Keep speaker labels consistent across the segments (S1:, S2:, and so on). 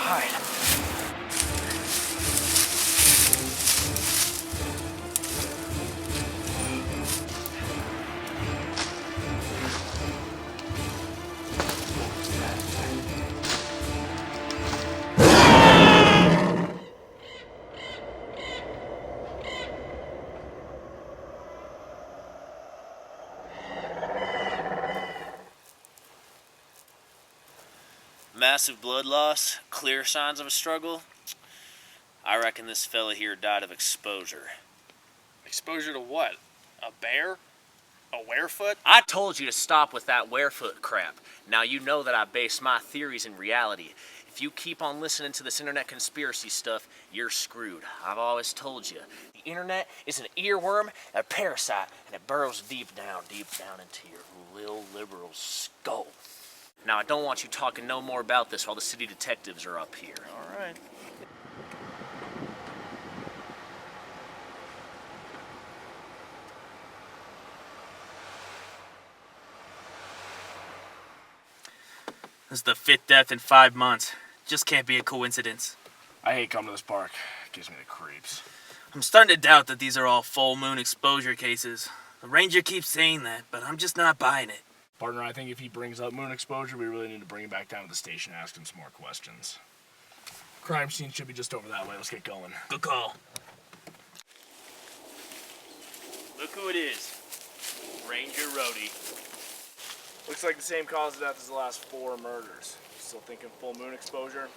S1: hide.
S2: Massive blood loss, clear signs of a struggle. I reckon this fella here died of exposure.
S1: Exposure to what? A bear? A Ware-Foot?
S2: I told you to stop with that Ware-Foot crap. Now you know that I base my theories in reality. If you keep on listening to this internet conspiracy stuff, you're screwed. I've always told you. The internet is an earworm, a parasite, and it burrows deep down into your little liberal skull. Now, I don't want you talking no more about this while the city detectives are up here.
S1: All right.
S3: This is the 5th death in 5 months. Just can't be a coincidence.
S1: I hate coming to this park. It gives me the creeps.
S3: I'm starting to doubt that these are all full moon exposure cases. The ranger keeps saying that, but I'm just not buying it.
S1: Partner, I think if he brings up moon exposure, we really need to bring him back down to the station and ask him some more questions. Crime scene should be just over that way. Let's get going.
S3: Good call.
S2: Look who it is. Ranger Rhodey.
S1: Looks like the same cause of death as the last 4 murders. Still thinking full moon exposure?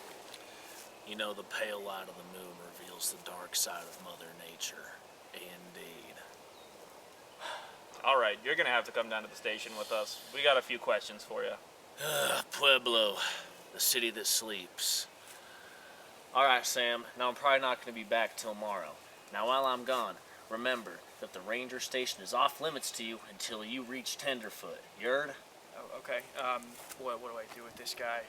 S2: You know, the pale light of the moon reveals the dark side of Mother Nature. Indeed.
S4: All right, you're gonna have to come down to the station with us. We got a few questions for you.
S2: Pueblo, the city that sleeps. All right, Sam. Now I'm probably not going to be back till tomorrow. Now while I'm gone, remember that the ranger station is off limits to you until you reach Tenderfoot. You heard?
S5: Oh, okay. What do I do with this guy?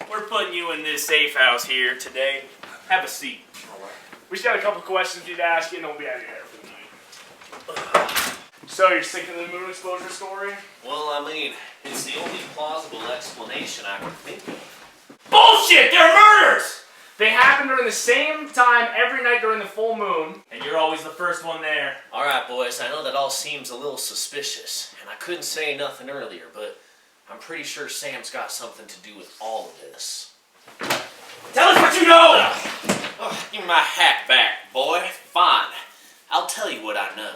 S4: We're putting you in this safe house here today. Have a seat.
S1: We just got a couple questions we need to ask you, and then we'll be out of here for the night. So, you're sticking to the moon exposure story?
S2: Well, I mean, it's the only plausible explanation I can think of.
S1: Bullshit! They're murders! They happen during the same time every night during the full moon.
S4: And you're always the first one there.
S2: All right, boys, I know that all seems a little suspicious, and I couldn't say nothing earlier, but I'm pretty sure Sam's got something to do with all of this.
S1: Tell us what you know!
S2: Oh, give me my hat back, boy. Fine. I'll tell you what I know.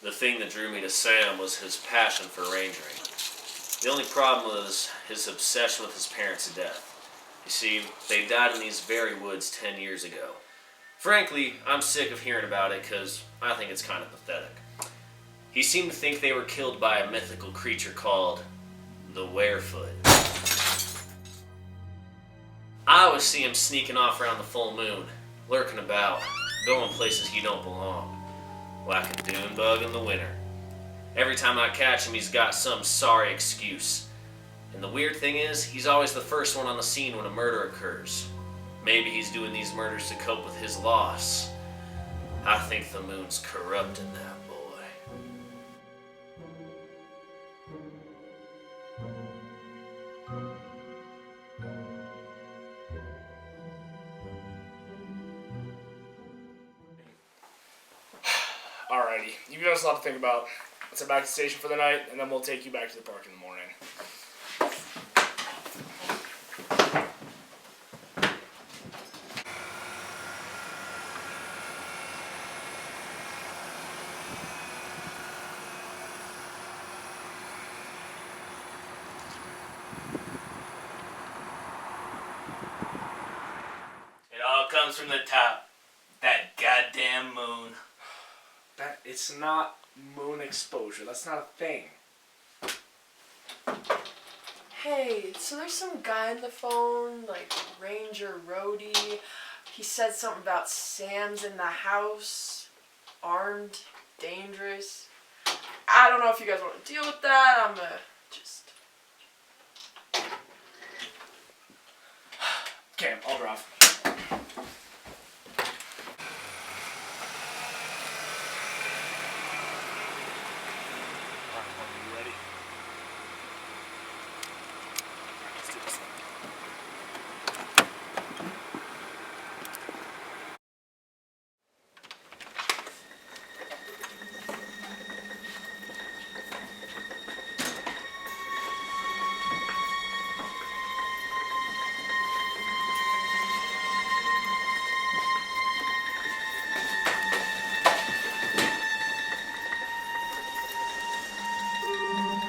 S2: The thing that drew me to Sam was his passion for rangering. The only problem was his obsession with his parents' death. You see, they died in these very woods 10 years ago. Frankly, I'm sick of hearing about it because I think it's kind of pathetic. He seemed to think they were killed by a mythical creature called the Ware-Foot. I always see him sneaking off around the full moon, lurking about, going places he don't belong, like a dune bug in the winter. Every time I catch him, he's got some sorry excuse. And the weird thing is, he's always the first one on the scene when a murder occurs. Maybe he's doing these murders to cope with his loss. I think the moon's corrupting that boy.
S1: Alrighty, you've given us a lot to think about. Let's head back to the station for the night, and then we'll take you back to the park in the morning.
S4: It all comes from the top. That goddamn moon.
S1: It's not moon exposure. That's not a thing.
S6: Hey, so there's some guy on the phone, like Ranger Rhodey. He said something about Sam's in the house, armed, dangerous. I don't know if you guys want to deal with that. I'm gonna just
S5: Okay, I'll drive.
S1: You ready? Let's do this.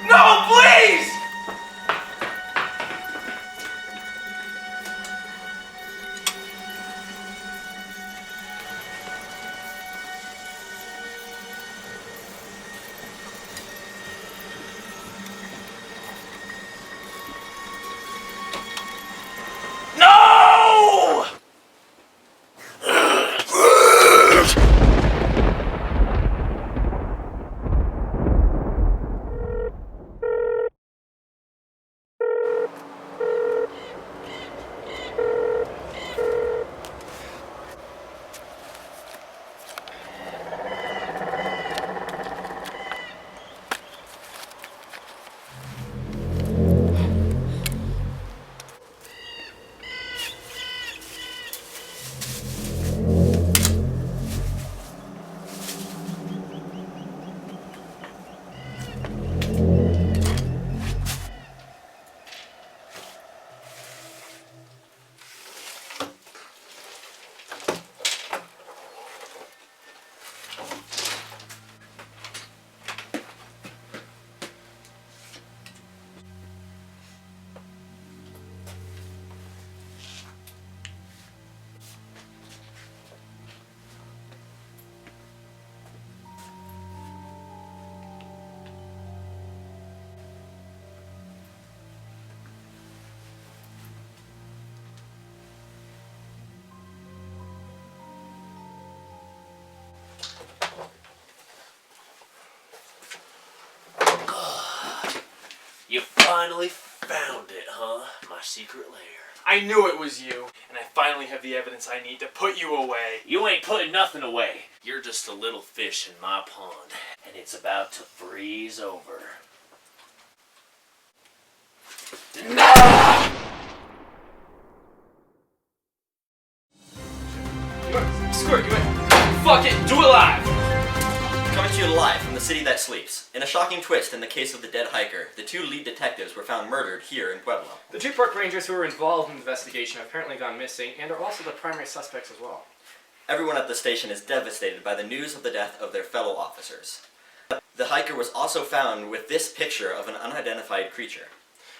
S1: No, please! No!
S2: You finally found it, huh? My secret lair.
S5: I knew it was you, and I finally have the evidence I need to put you away.
S2: You ain't putting nothing away. You're just a little fish in my pond, and it's about to freeze over.
S5: Screw it, you fuck it, do it live!
S7: Coming to you live from the city that sleeps. In a shocking twist in the case of the dead hiker, the two lead detectives were found murdered here in Pueblo.
S8: The two park rangers who were involved in the investigation have apparently gone missing and are also the primary suspects as well.
S7: Everyone at the station is devastated by the news of the death of their fellow officers. The hiker was also found with this picture of an unidentified creature.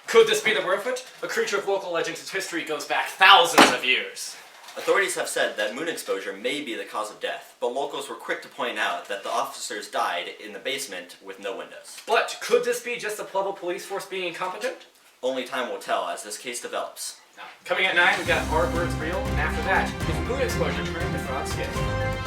S8: Could this be the Ware-Foot? A creature of local legends whose history goes back thousands of years.
S7: Authorities have said that moon exposure may be the cause of death, but locals were quick to point out that the officers died in the basement with no windows.
S8: But could this be just the Pueblo police force being incompetent?
S7: Only time will tell as this case develops.
S8: Now, coming at 9, we've got Are Birds Real? And after that, is moon exposure turning to fraud skit?